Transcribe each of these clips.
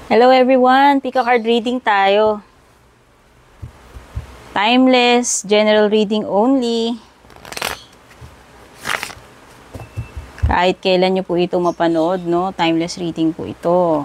Hello everyone, pick a card reading tayo. Timeless, general reading only. Kahit kailan nyo po ito mapanood, no? Timeless reading po ito.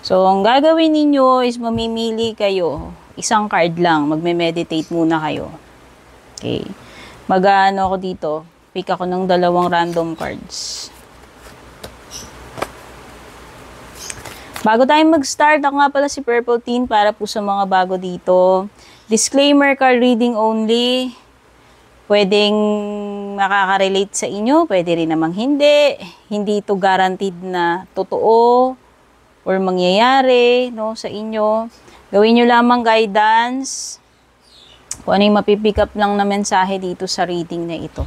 So, ang gagawin ninyo is mamimili kayo. Isang card lang, magme-meditate muna kayo. Okay. Mag-ano ako dito, pick ako ng 2 random cards. Bago tayo mag-start, ako nga pala si Purple Teen para po sa mga bago dito. Disclaimer, card reading only. Pwedeng makaka-relate sa inyo, pwede rin namang hindi. Hindi ito guaranteed na totoo or mangyayari, no, sa inyo. Gawin nyo lamang guidance kung ano yung mapipick up lang na mensahe dito sa reading na ito.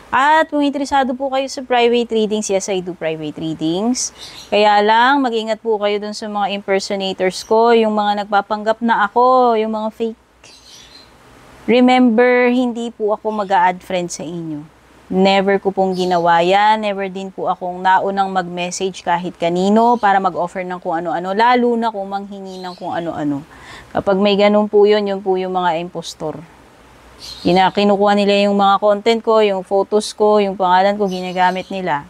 At kung interesado po kayo sa private readings, yes, I do private readings. Kaya lang, mag-ingat po kayo dun sa mga impersonators ko, yung mga nagpapanggap na ako, yung mga fake. Remember, hindi po ako mag-a-add friend sa inyo. Never ko pong ginawa yan. Never din po akong naunang mag-message kahit kanino para mag-offer ng kung ano-ano, lalo na kung manghingi ng kung ano-ano. Kapag may ganun po yun po yung mga impostor. Kinukuha nila yung mga content ko, yung photos ko, yung pangalan ko, ginagamit nila.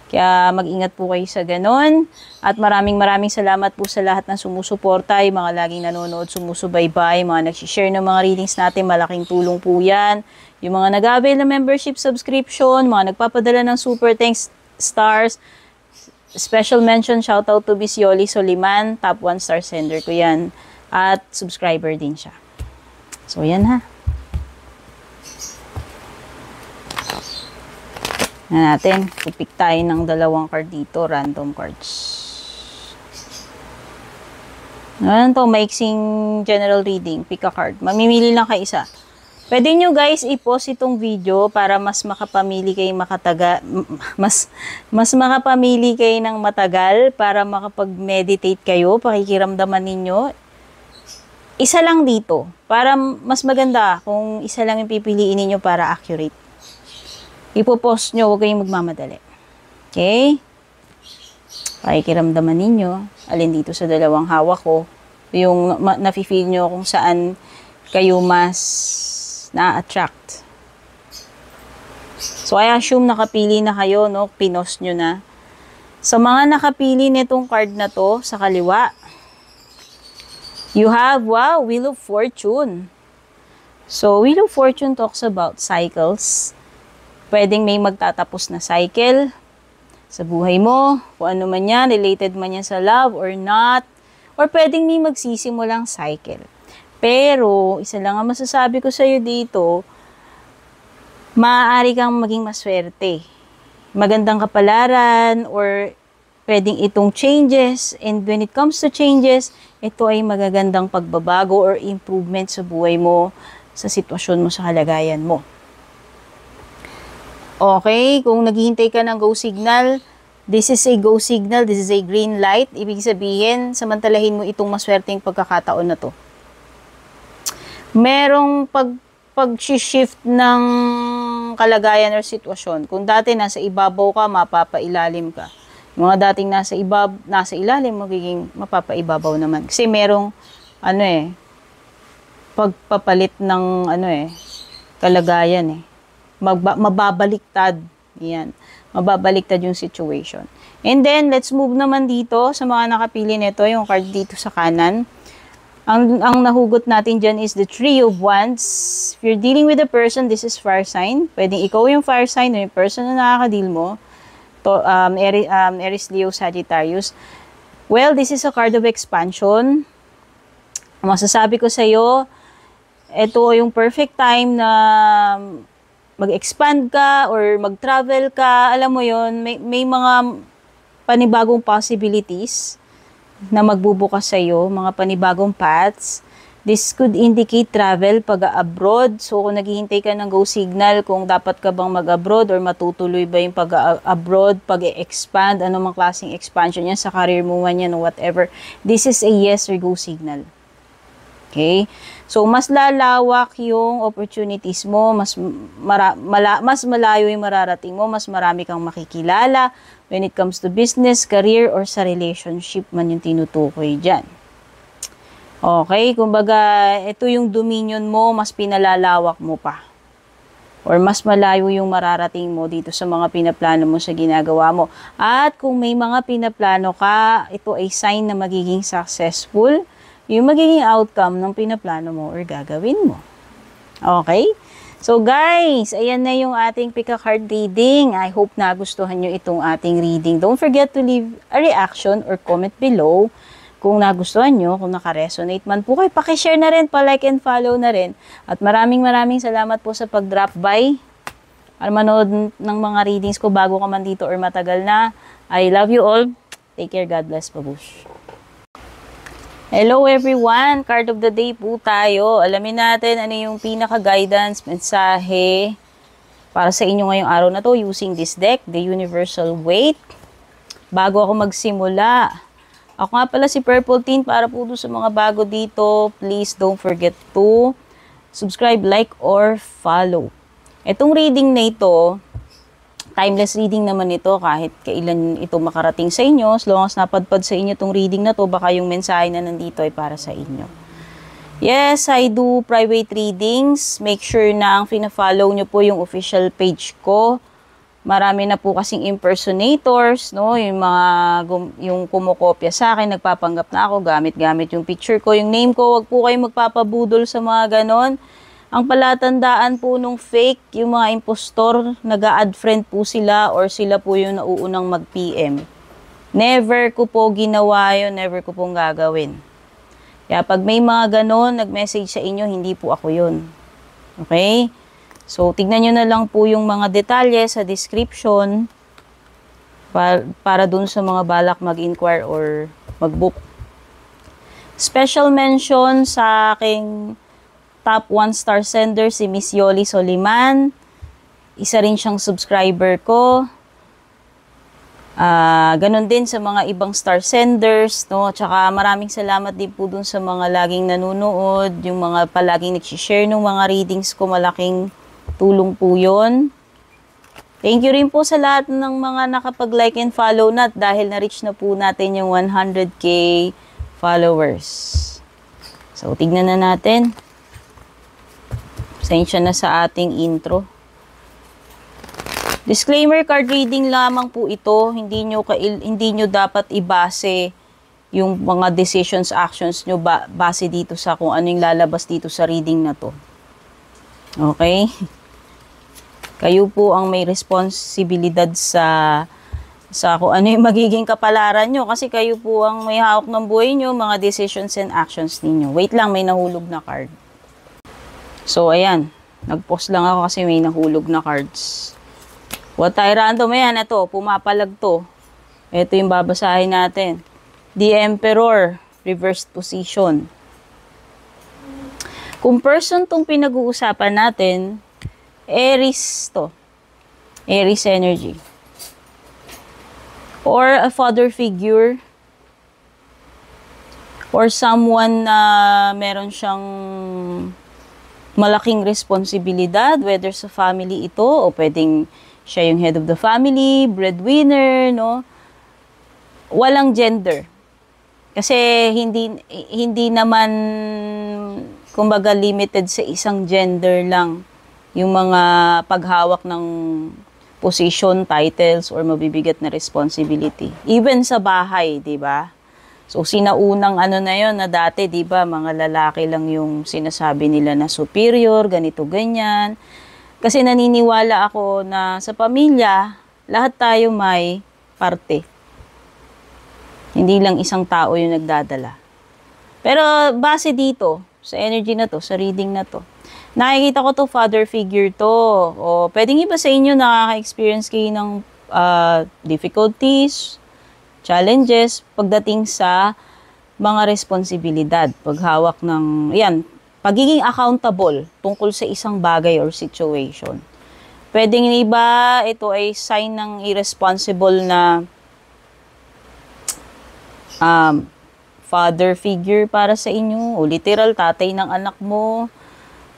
Kaya mag-ingat po kayo sa ganon. At maraming salamat po sa lahat ng sumusuporta, yung mga laging nanonood, sumusubaybay, mga nagsishare ng mga readings natin, malaking tulong po yan. Yung mga nag-avail na membership subscription, mga nagpapadala ng super thanks stars, special mention, shoutout to Miss Yoli Soliman, top 1 star sender ko yan. At subscriber din siya. So yan ha. Na natin, pick tayo ng 2 card dito, random cards. Ano to, maiksing general reading, pick a card. Mamimili lang kayo isa. Pwede nyo guys i-pause itong video para mas makapamili kayo mas makapamili kayo ng matagal para makapag-meditate kayo, pakikiramdaman ninyo. Isa lang dito, para mas maganda kung isa lang yung pipiliin ninyo para accurate. Ipopost nyo, huwag kayong magmamadali. Okay? Pakikiramdaman ninyo. Alin dito sa 2 hawak ko. Yung nafe-feel nyo kung saan kayo mas na-attract. So, I assume nakapili na kayo, no? Pinost nyo na. Sa mga nakapili nitong card na to, sa kaliwa, you have, wow, Wheel of Fortune. So, Wheel of Fortune talks about cycles. Pwedeng may magtatapos na cycle sa buhay mo, kung ano man yan, related man yan sa love or not, or pwedeng may magsisimulang cycle. Pero, isa lang ang masasabi ko sa'yo dito, maaari kang maging maswerte. Magandang kapalaran, or pwedeng itong changes, and when it comes to changes, ito ay magagandang pagbabago or improvement sa buhay mo, sa sitwasyon mo, sa kalagayan mo. Okay, kung naghihintay ka ng go signal, this is a go signal, this is a green light. Ibig sabihin, samantalahin mo itong maswerteng pagkakataon na to. Merong pag-shift ng kalagayan or sitwasyon. Kung dati nasa ibabaw ka, mapapailalim ka. Mga dating nasa ilalim, magiging mapapaibabaw naman. Kasi merong, pagpapalit ng, kalagayan mababaliktad. Yan. Mababaliktad yung situation. And then, let's move naman dito sa mga nakapili nito, yung card dito sa kanan. Ang nahugot natin dyan is the Three of Wands. If you're dealing with a person, this is fire sign. Pwedeng ikaw yung fire sign o yung person na nakaka-deal mo. Aries, Leo, Sagittarius. Well, this is a card of expansion. Masasabi ko sa'yo, ito yung perfect time na mag-expand ka or mag-travel ka, alam mo yon, may mga panibagong possibilities na magbubukas sa iyo, mga panibagong paths. This could indicate travel pag-abroad. So, kung naghihintay ka ng go signal, kung dapat ka bang mag-abroad or matutuloy ba yung pag-abroad, pag-expand, anumang klaseng expansion yan, sa career mo man yan, whatever. This is a yes or go signal. Okay? So, mas lalawak yung opportunities mo, mas malayo yung mararating mo, mas marami kang makikilala when it comes to business, career, or sa relationship man yung tinutukoy dyan. Okay? Kumbaga, ito yung dominion mo, mas pinalalawak mo pa. Or mas malayo yung mararating mo dito sa mga pinaplano mo sa ginagawa mo. At kung may mga pinaplano ka, ito ay sign na magiging successful yung magiging outcome ng pinaplano mo or gagawin mo. Okay? So guys, ayan na yung ating pick a card reading. I hope nagustuhan nyo itong ating reading. Don't forget to leave a reaction or comment below kung nagustuhan nyo, kung naka-resonate man po kayo. Pakishare na rin, pa-like and follow na rin. At maraming salamat po sa pag-drop by para manood ng mga readings ko bago ka man dito or matagal na. I love you all. Take care. God bless. Babush. Hello everyone! Card of the day po tayo. Alamin natin ano yung pinaka-guidance, mensahe para sa inyo ngayong araw na to using this deck, the Universal Weight. Bago ako magsimula, ako nga pala si Purple Teen para po sa mga bago dito. Please don't forget to subscribe, like, or follow. Itong reading na ito, timeless reading naman ito kahit kailan ito makarating sa inyo. As long as napadpad sa inyo itong reading na to, baka yung mensahe na nandito ay para sa inyo. Yes, I do private readings. Make sure na ang fina-follow nyo po yung official page ko. Marami na po kasing impersonators, no? Yung kumokopya sa akin, nagpapanggap na ako, gamit-gamit yung picture ko, yung name ko, wag po kayo magpapabudol sa mga ganon. Ang palatandaan po nung fake, yung mga impostor, nag-a-add friend po sila or sila po yung nauunang mag-PM. Never ko po ginawa yun, never ko pong gagawin. Kaya pag may mga ganon, nag-message sa inyo, hindi po ako yun. Okay? So, tignan nyo na lang po yung mga detalye sa description para dun sa mga balak mag-inquire or mag-book. Special mention sa aking top 1 star sender, si Miss Yoli Soliman. Isa rin siyang subscriber ko. Ganon din sa mga ibang star senders, no? Tsaka maraming salamat din po dun sa mga laging nanonood, yung mga palaging nag-share ng mga readings ko, malaking tulong po yun. Thank you rin po sa lahat ng mga nakapag-like and follow na dahil na-reach na po natin yung 100k followers. So, tignan na natin. Pasensya na sa ating intro. Disclaimer, card reading lamang po ito. Hindi nyo dapat ibase yung mga decisions, actions nyo base dito sa kung ano yung lalabas dito sa reading na to. Okay? Kayo po ang may responsibilidad sa kung ano yung magiging kapalaran nyo. Kasi kayo po ang may hawak ng buhay nyo, mga decisions and actions ninyo. Wait lang, may nahulog na card. So, ayan. Nag-pause lang ako kasi may nahulog na cards. What I random, ayan, ito, pumapalag to. Ito yung babasahin natin. The Emperor, reversed position. Kung person tong pinag-uusapan natin, Aries to. Aries energy. Or a father figure. Or someone na meron siyang malaking responsibilidad, whether sa family ito, o pwedeng siya yung head of the family, breadwinner, no? Walang gender. Kasi hindi naman, kumbaga, limited sa isang gender lang yung mga paghawak ng position, titles, or mabibigat na responsibility. Even sa bahay, di ba? So, sinaunang ano na yon na dati, di ba, mga lalaki lang yung sinasabi nila na superior, ganito, ganyan. Kasi naniniwala ako na sa pamilya, lahat tayo may parte. Hindi lang isang tao yung nagdadala. Pero base dito, sa energy na to, sa reading na to, nakikita ko to father figure to. O pwedeng iba sa inyo nakaka-experience kayo ng difficulties, challenges pagdating sa mga responsibilidad, paghawak ng, yan, pagiging accountable tungkol sa isang bagay or situation. Pwedeng iba, ito ay sign ng irresponsible na father figure para sa inyo, o literal tatay ng anak mo,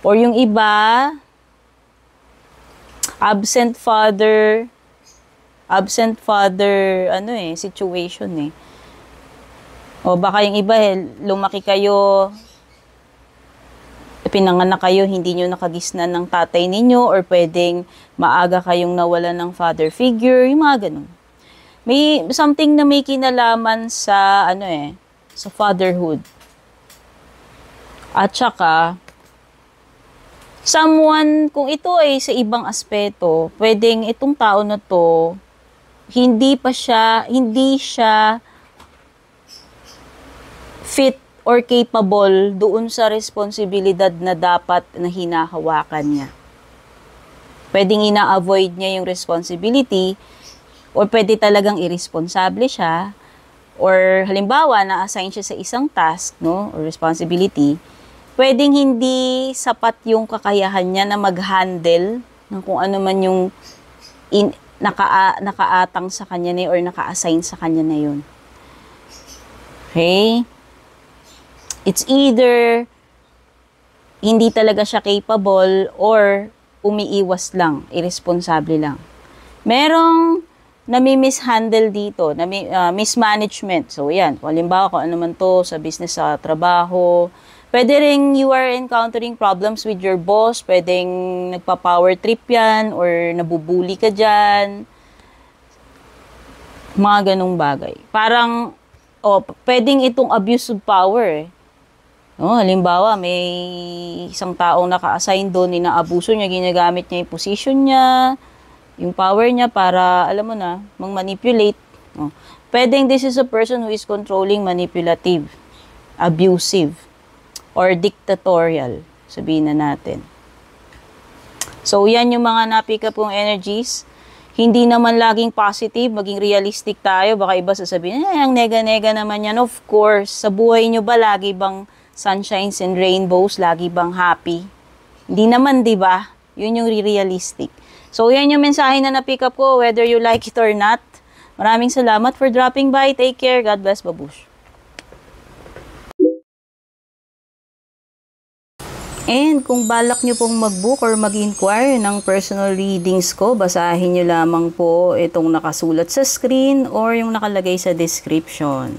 or yung iba, absent father, situation eh. O baka yung iba, lumaki kayo, pinanganak kayo, hindi nyo nakagisnan ng tatay ninyo, or pwedeng maaga kayong nawalan ng father figure, yung mga ganun. May something na may kinalaman sa, sa fatherhood. At saka, someone, kung ito ay sa ibang aspeto, pwedeng itong tao na to, hindi siya fit or capable doon sa responsibilidad na dapat na hinahawakan niya. Pwedeng ina-avoid niya yung responsibility, or pwede talagang irresponsable siya, or halimbawa, na-assign siya sa isang task, no, or responsibility, pwedeng hindi sapat yung kakayahan niya na mag-handle ng kung ano man yung nakaatang sa kanya na or naka-assign sa kanya na yun. Okay? It's either hindi talaga siya capable or umiiwas lang, irresponsible lang. Merong nami-mishandle dito, mismanagement. So, yan. Kung halimbawa, kung ano man to sa business, sa trabaho, pwede rin you are encountering problems with your boss, pwedeng nagpa-power trip yan, or nabubuli ka dyan. Mga ganong bagay. Parang, pwedeng itong abuse of power eh. Halimbawa, may isang taong naka-assign doon, inaabuso niya, ginagamit niya yung position niya, yung power niya para, alam mo na, mang-manipulate. Pwedeng this is a person who is controlling, manipulative, abusive, or dictatorial, sabihin na natin. So, yan yung mga na-pick up kong energies. Hindi naman laging positive, maging realistic tayo. Baka iba sasabihin, ang nega-nega naman yan. Of course, sa buhay nyo ba, lagi bang sunshines and rainbows, lagi bang happy? Hindi naman, di ba? Yun yung realistic. So, yan yung mensahe na na-pick up ko, whether you like it or not. Maraming salamat for dropping by. Take care. God bless, babush. And kung balak nyo pong mag-book or mag-inquire ng personal readings ko, basahin nyo lamang po itong nakasulat sa screen or yung nakalagay sa description.